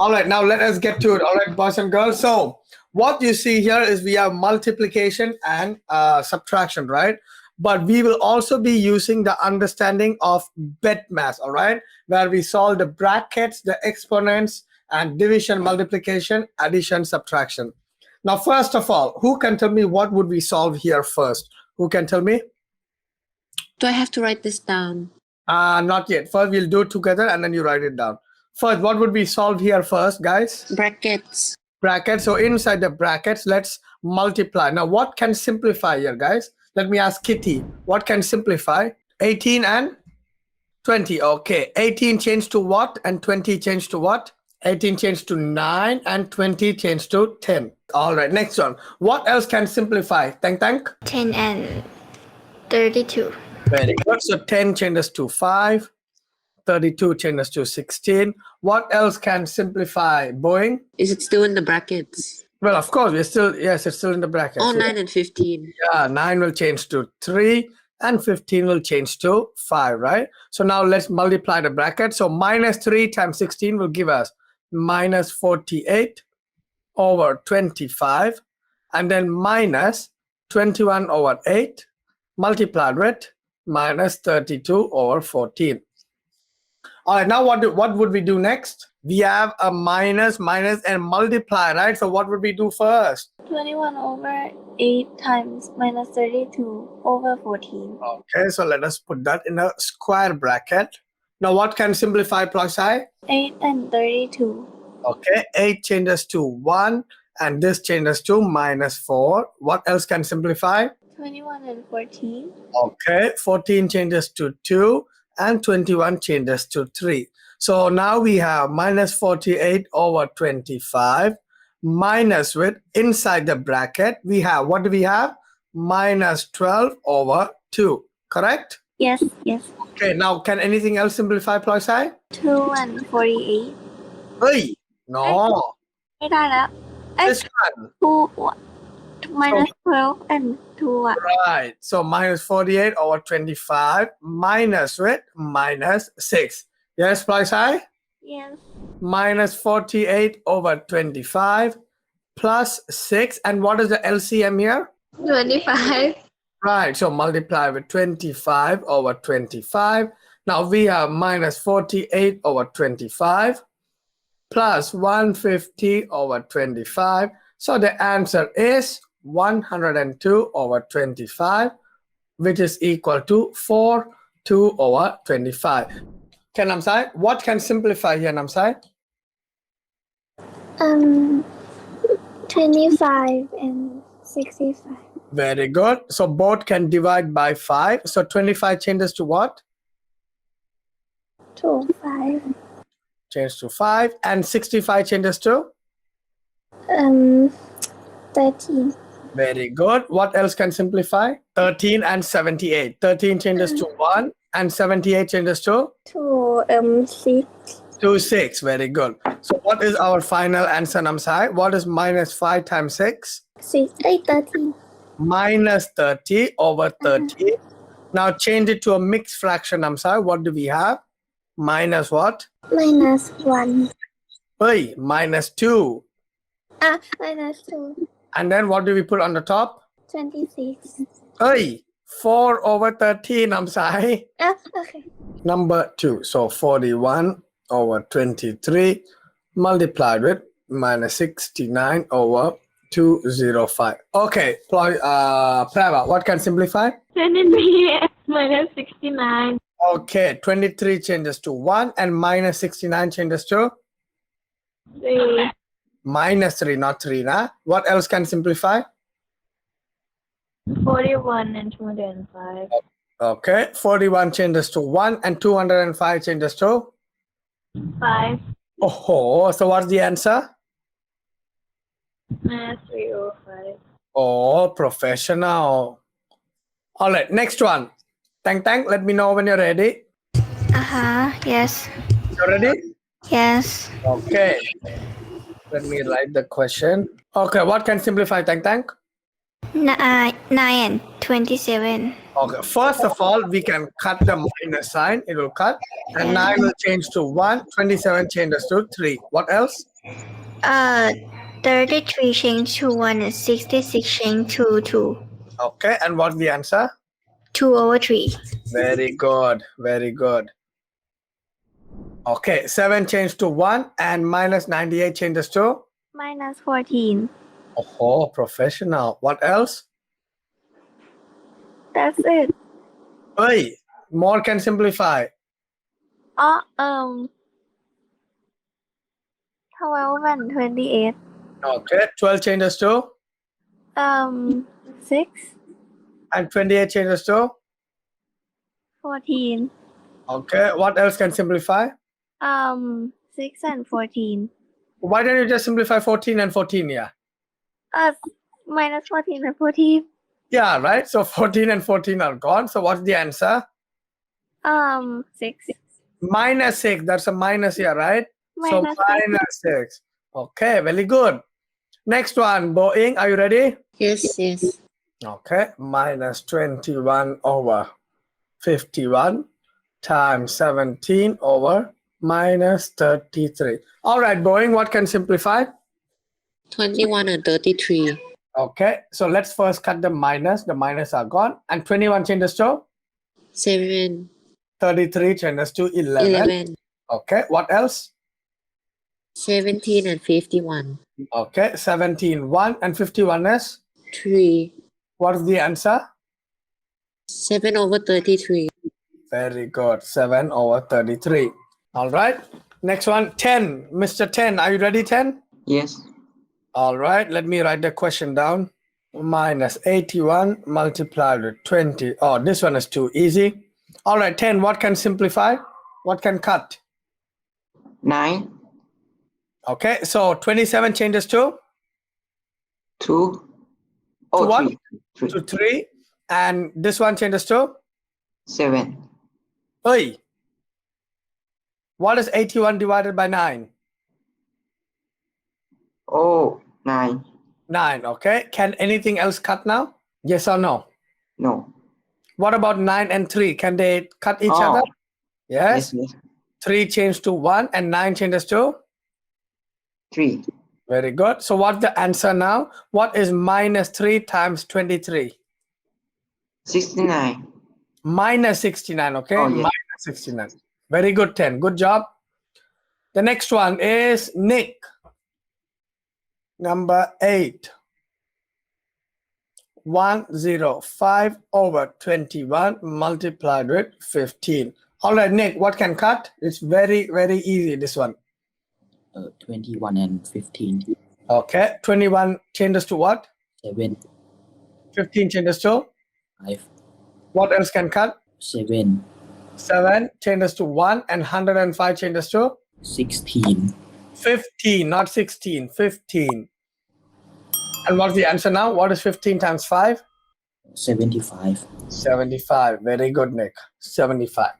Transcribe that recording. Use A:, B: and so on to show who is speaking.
A: All right, now let us get to it. All right, boys and girls. So what you see here is we have multiplication and subtraction, right? But we will also be using the understanding of BEDMAS, all right, where we solve the brackets, the exponents, and division, multiplication, addition, subtraction. Now, first of all, who can tell me what would we solve here first? Who can tell me?
B: Do I have to write this down?
A: Not yet. First, we'll do it together and then you write it down. First, what would we solve here first, guys?
B: Brackets.
A: Brackets. So inside the brackets, let's multiply. Now, what can simplify here, guys? Let me ask Kitty. What can simplify? 18 and 20. Okay. 18 changed to what? And 20 changed to what? 18 changed to 9 and 20 changed to 10. All right. Next one. What else can simplify? Thank.
C: 10 and 32.
A: Very good. So 10 changes to 5. 32 changes to 16. What else can simplify? Boeing?
B: Is it still in the brackets?
A: Well, of course, we're still, yes, it's still in the bracket.
B: Oh, 9 and 15.
A: Yeah, 9 will change to 3 and 15 will change to 5, right? So now let's multiply the bracket. So minus 3 times 16 will give us minus 48 over 25 and then minus 21 over 8 multiplied with minus 32 over 14. All right, now what would we do next? We have a minus and multiply, right? So what would we do first?
C: 21 over 8 times minus 32 over 14.
A: Okay, so let us put that in a square bracket. Now what can simplify, Ploy?
C: 8 and 32.
A: Okay, 8 changes to 1 and this changes to minus 4. What else can simplify?
C: 21 and 14.
A: Okay, 14 changes to 2 and 21 changes to 3. So now we have minus 48 over 25 minus with inside the bracket we have, what do we have? Minus 12 over 2, correct?
C: Yes.
A: Okay, now can anything else simplify, Ploy?
C: 2 and 48.
A: Hey, no.
C: ไม่ได้แล้ว
A: This one.
C: 2 minus 12 and 2
A: Right, so minus 48 over 25 minus with minus 6. Yes, Ploy?
C: Yes.
A: Minus 48 over 25 plus 6. And what is the LCM here?
C: 25.
A: Right, so multiply with 25 over 25. Now we have minus 48 over 25 plus 150 over 25. So the answer is 102 over 25, which is equal to 2 over 25. Okay, Namsai, what can simplify here, Namsai?
C: 25 and 65.
A: Very good. So both can divide by 5. So 25 changes to what?
C: 2, 5.
A: Change to 5. And 65 changes to?
C: 13.
A: Very good. What else can simplify? 13 and 78. 13 changes to 1 and 78 changes to?
C: 6.
A: To 6. Very good. So what is our final answer, Namsai? What is minus 5 times 6?
C: 30.
A: Minus 30 over 30. Now change it to a mixed fraction, Namsai. What do we have? Minus what?
C: Minus 1.
A: Hey, minus 2.
C: Minus 2.
A: And then what do we put on the top?
C: 26.
A: Hey, 4 over 13, Namsai.
C: Okay.
A: Number 2. So 41 over 23 multiplied with minus 69 over 205. Okay, Prava, what can simplify?
C: 23 minus 69.
A: Okay, 23 changes to 1 and minus 69 changes to?
C: 3.
A: Minus 3, not 3, nah? What else can simplify?
C: 41 and 205.
A: Okay, 41 changes to 1 and 205 changes to?
C: 5.
A: Oh, so what's the answer?
C: Minus 305.
A: Oh, professional. All right, next one. Tang, let me know when you're ready.
C: Yes.
A: You ready?
C: Yes.
A: Okay. Let me write the question. Okay, what can simplify, Tang?
C: 9 and 27.
A: Okay, first of all, we can cut the minus sign. It will cut. And 9 will change to 1. 27 changes to 3. What else?
C: 33 change to 1 is 66 change to 2.
A: Okay, and what's the answer?
C: 2 over 3.
A: Very good, very good. Okay, 7 changed to 1 and minus 98 changes to?
C: Minus 14.
A: Oh, professional. What else?
C: That's it.
A: Hey, more can simplify.
C: 12 and 28.
A: Okay, 12 changes to?
C: 6,
A: And 28 changes to?
C: 14.
A: Okay, what else can simplify?
C: 6 and 14.
A: Why don't you just simplify 14 and 14, yeah?
C: Minus 14 and 14.
A: Yeah, right? So 14 and 14 are gone. So what's the answer?
C: 6.
A: Minus 6. That's a minus here, right? So
C: Minus
A: minus 6. Okay, very good. Next one, Boeing, are you ready?
B: Yes, yes.
A: Okay, minus 21 over 51 times 17 over minus 33. All right, Boeing, what can simplify?
B: 21 and 33.
A: Okay, so let's first cut the minus. The minus are gone. And 21 changes to?
B: 7,
A: 33 changes to 11.
B: 11.
A: Okay, what else?
B: 17 and 51.
A: Okay, 17, 1 and 51 is?
B: 3.
A: What is the answer?
B: 7 over 33.
A: Very good, 7 over 33. All right, next one, 10. Mr. 10, are you ready, 10?
D: Yes.
A: All right, let me write the question down. Minus 81 multiplied with 20. Oh, this one is too easy. All right, 10, what can simplify? What can cut?
D: 9,
A: Okay, so 27 changes to?
D: 2,
A: To what?
D: 3,
A: To 3. And this one changes to?
D: 7,
A: Oi. What is 81 divided by 9?
D: 9,
A: 9, okay. Can anything else cut now? Yes or no?
D: no.
A: What about 9 and 3? Can they cut each
D: Oh.
A: other? Yes.
D: Yes.
A: 3 changes to 1 and 9 changes to?
D: 3,
A: Very good. So what's the answer now? What is minus 3 times 23?
D: 69.
A: Minus 69, okay?
D: Oh, yes.
A: Minus 69. Very good, 10. Good job. The next one is Nick. Number 8. 105 over 21 multiplied with 15. All right, Nick, what can cut? It's very, very easy, this one.
E: 21 and 15.
A: Okay, 21 changes to what?
E: 7,
A: 15 changes to?
E: 5,
A: What else can cut?
E: 7,
A: 7 changes to 1 and 105 changes to?
E: 16,
A: 15, not 16, 15. And what's the answer now? What is 15 times 5?
E: 75.
A: 75. Very good, Nick. 75.